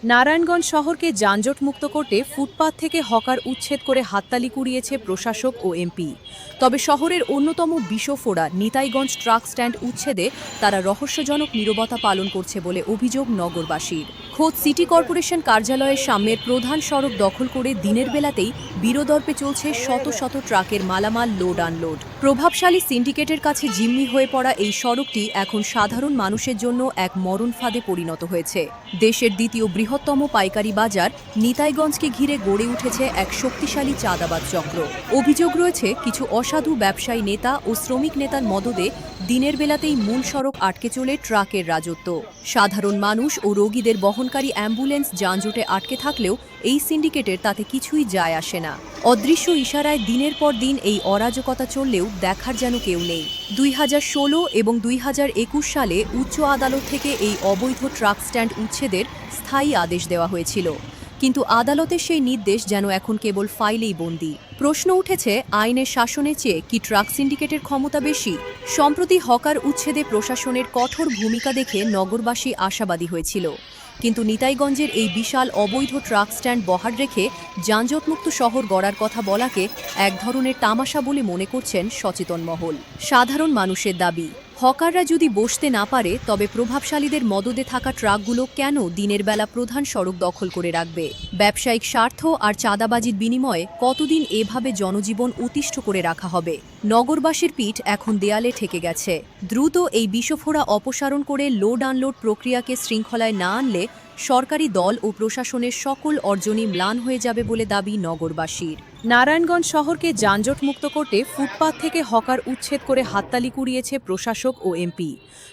নারায়ণগঞ্জ শহরকে যানজটমুক্ত করতে ফুটপাত থেকে হকার উচ্ছেদ করে হাততালি কুড়িয়েছে প্রশাসক ও এমপি। তবে শহরের অন্যতম বিষফোড়া নিতাইগঞ্জ ট্রাক স্ট্যান্ড উচ্ছেদে তারা রহস্যজনক নীরবতা পালন করছে বলে অভিযোগ নগরবাসীর। খোদ সিটি কর্পোরেশন কার্যালয়ের সামনের প্রধান সড়ক দখল করে দিনের বেলাতেই বীরদর্পে চলছে শত শত ট্রাকের মালামাল লোড আনলোড। প্রভাবশালী সিন্ডিকেটের কাছে জিম্মি হয়ে পড়া এই সড়কটি এখন সাধারণ মানুষের জন্য এক মরণ ফাঁদে পরিণত হয়েছে। দেশের দ্বিতীয় বৃহত্তম পাইকারি বাজার নিতাইগঞ্জকে ঘিরে গড়ে উঠেছে এক শক্তিশালী চাঁদাবাজ চক্র। অভিযোগ রয়েছে কিছু অসাধু ব্যবসায়ী নেতা ও শ্রমিক নেতার মদদে দিনের বেলাতেই মূল সড়ক আটকে চলে ট্রাকের রাজত্ব। সাধারণ মানুষ ও রোগীদের বহনকারী অ্যাম্বুলেন্স যানজটে আটকে থাকলেও এই সিন্ডিকেটের তাতে কিছুই যায় আসে না। অদৃশ্য ইশারায় দিনের পর দিন এই অরাজকতা চললেও দেখার যেন কেউ নেই। 2016 এবং 2021 সালে উচ্চ আদালত থেকে এই অবৈধ ট্রাক স্ট্যান্ড উচ্ছেদের স্থায়ী আদেশ দেওয়া হয়েছিল, কিন্তু আদালতের সেই নির্দেশ যেন এখন কেবল ফাইলেই বন্দী। প্রশ্ন উঠেছে, আইনের শাসনের চেয়ে কি ট্রাক সিন্ডিকেটের ক্ষমতা বেশি? সম্প্রতি হকার উচ্ছেদে প্রশাসনের কঠোর ভূমিকা দেখে নগরবাসী আশাবাদী হয়েছিল, কিন্তু নিতাইগঞ্জের এই বিশাল অবৈধ ট্রাক স্ট্যান্ড বহাল রেখে যানজটমুক্ত শহর গড়ার কথা বলাকে এক ধরনের তামাশা বলে মনে করছেন সচেতন মহল। সাধারণ মানুষের দাবি, হকাররা যদি বসতে না পারে তবে প্রভাবশালীদের মদদে থাকা ট্রাকগুলো কেন দিনের বেলা প্রধান সড়ক দখল করে রাখবে? ব্যবসায়িক স্বার্থ আর চাঁদাবাজির বিনিময়ে কতদিন এভাবে জনজীবন অতিষ্ঠ করে রাখা হবে? নগরবাসীর পিঠ এখন দেয়ালে ঠেকে গেছে। দ্রুত এই বিষফোড়া অপসারণ করে লোড আনলোড প্রক্রিয়াকে শৃঙ্খলায় না আনলে সরকারি দল ও প্রশাসনের সকল অর্জনই ম্লান হয়ে যাবে বলে দাবি নগরবাসীর। নারায়ণগঞ্জ শহরকে যানজটমুক্ত করতে ফুটপাত থেকে হকার উচ্ছেদ করে হাততালি কুড়িয়েছে প্রশাসক ও এমপি।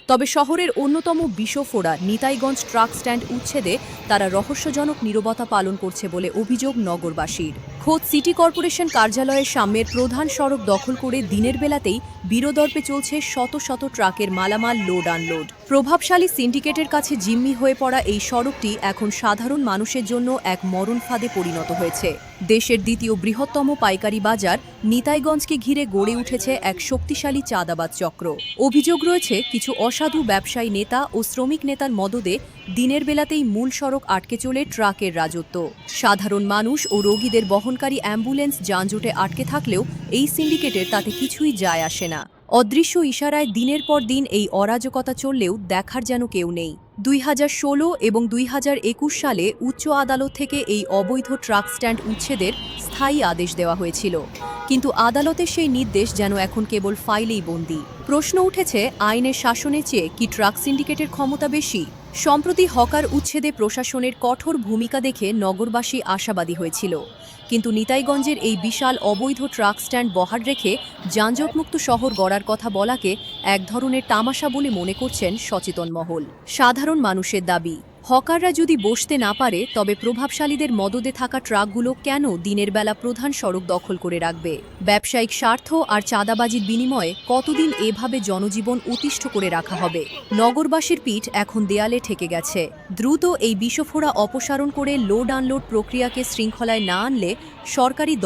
তবে শহরের অন্যতম বিষফোড়া নিতাইগঞ্জ ট্রাক স্ট্যান্ড উচ্ছেদে তারা রহস্যজনক নীরবতা পালন করছে বলে অভিযোগ নগরবাসীর। খোদ সিটি কর্পোরেশন কার্যালয়ের সামনের প্রধান সড়ক দখল করে দিনের বেলাতেই বীরদর্পে চলছে শত শত ট্রাকের মালামাল লোড আনলোড। প্রভাবশালী সিন্ডিকেটের কাছে জিম্মি হয়ে পড়া এই সড়কটি এখন সাধারণ মানুষের জন্য এক মরণ ফাঁদে পরিণত হয়েছে। দেশের দ্বিতীয় বৃহত্তম পাইকারি বাজার নিতাইগঞ্জকে ঘিরে গড়ে উঠেছে এক শক্তিশালী চাঁদাবাজ চক্র। অভিযোগ রয়েছে কিছু অসাধু ব্যবসায়ী নেতা ও শ্রমিক নেতার মদদে দিনের বেলাতেই মূল সড়ক আটকে চলে ট্রাকের রাজত্ব। সাধারণ মানুষ ও রোগীদের বহনকারী অ্যাম্বুলেন্স যানজটে আটকে থাকলেও এই সিন্ডিকেটের তাতে কিছুই যায় আসে না। অদৃশ্য ইশারায় দিনের পর দিন এই অরাজকতা চললেও দেখার যেন কেউ নেই। 2016 এবং 2021 সালে উচ্চ আদালত থেকে এই অবৈধ ট্রাক স্ট্যান্ড উচ্ছেদের স্থায়ী আদেশ দেওয়া হয়েছিল, কিন্তু আদালতের সেই নির্দেশ যেন এখন কেবল ফাইলেই বন্দী। প্রশ্ন উঠেছে, আইনের শাসনের চেয়ে কি ট্রাক সিন্ডিকেটের ক্ষমতা বেশি? সম্প্রতি হকার উচ্ছেদে প্রশাসনের কঠোর ভূমিকা দেখে নগরবাসী আশাবাদী হয়েছিল, কিন্তু নিতাইগঞ্জের এই বিশাল অবৈধ ট্রাক স্ট্যান্ড বহাল রেখে যানজটমুক্ত শহর গড়ার কথা বলাকে এক ধরনের তামাশা বলে মনে করছেন সচেতন মহল। সাধারণ মানুষের দাবি, হকাররা যদি বসতে না পারে তবে প্রভাবশালীদের মদদে থাকা ট্রাকগুলো কেন দিনের বেলা প্রধান সড়ক দখল করে রাখবে? ব্যবসায়িক স্বার্থ আর চাঁদাবাজির বিনিময়ে কতদিন এভাবে জনজীবন অতিষ্ঠ করে রাখা হবে? নগরবাসীর পিঠ এখন দেয়ালে ঠেকে গেছে। দ্রুত এই বিষফোড়া অপসারণ করে লোড আনলোড প্রক্রিয়াকে শৃঙ্খলায় না আনলে সরকারি দল